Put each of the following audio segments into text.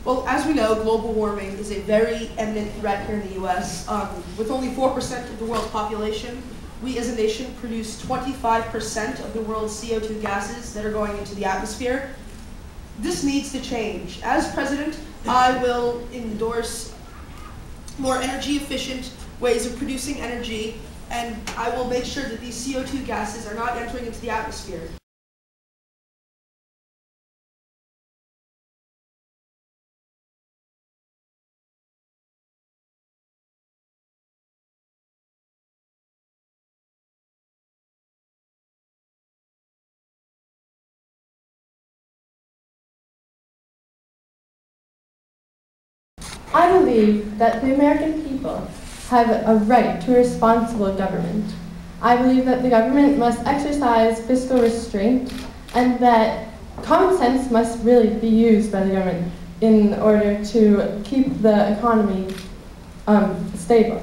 Well, as we know, global warming is a very imminent threat here in the U.S. With only 4% of the world's population, we as a nation produce 25% of the world's CO2 gases that are going into the atmosphere. This needs to change. As president, I will endorse more energy efficient ways of producing energy, and I will make sure that these CO2 gases are not entering into the atmosphere. I believe that the American people have a right to a responsible government. I believe that the government must exercise fiscal restraint and that common sense must really be used by the government in order to keep the economy stable.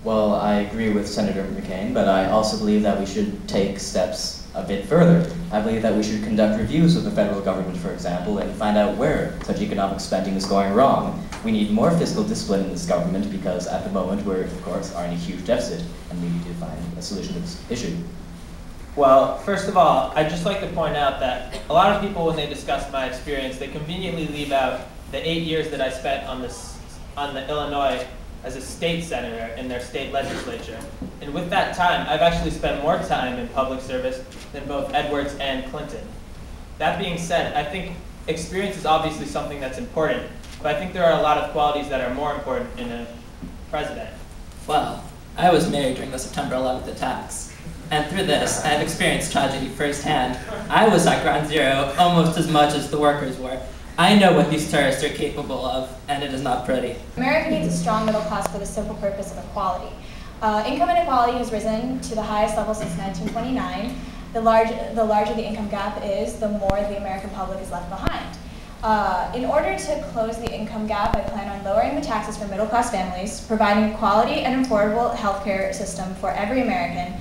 Well, I agree with Senator McCain, but I also believe that we should take steps a bit further. I believe that we should conduct reviews of the federal government, for example, and find out where such economic spending is going wrong. We need more fiscal discipline in this government because at the moment we're, of course, are in a huge deficit and we need to find a solution to this issue. Well, first of all, I'd just like to point out that a lot of people, when they discuss my experience, they conveniently leave out the 8 years that I spent on the Illinois as a state senator in their state legislature. And with that time, I've actually spent more time in public service than both Edwards and Clinton. That being said, I think experience is obviously something that's important, but I think there are a lot of qualities that are more important in a president. Well, I was married during the September 11th attacks, and through this, I have experienced tragedy firsthand. I was at ground zero almost as much as the workers were. I know what these terrorists are capable of, and it is not pretty. America needs a strong middle class for the simple purpose of equality. Income inequality has risen to the highest level since 1929. The larger the income gap is, the more the American public is left behind. In order to close the income gap, I plan on lowering the taxes for middle class families, providing a quality and affordable healthcare system for every American,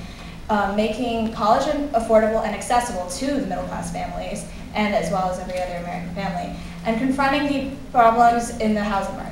making college affordable and accessible to the middle class families, and as well as every other American family, and confronting the problems in the housing market.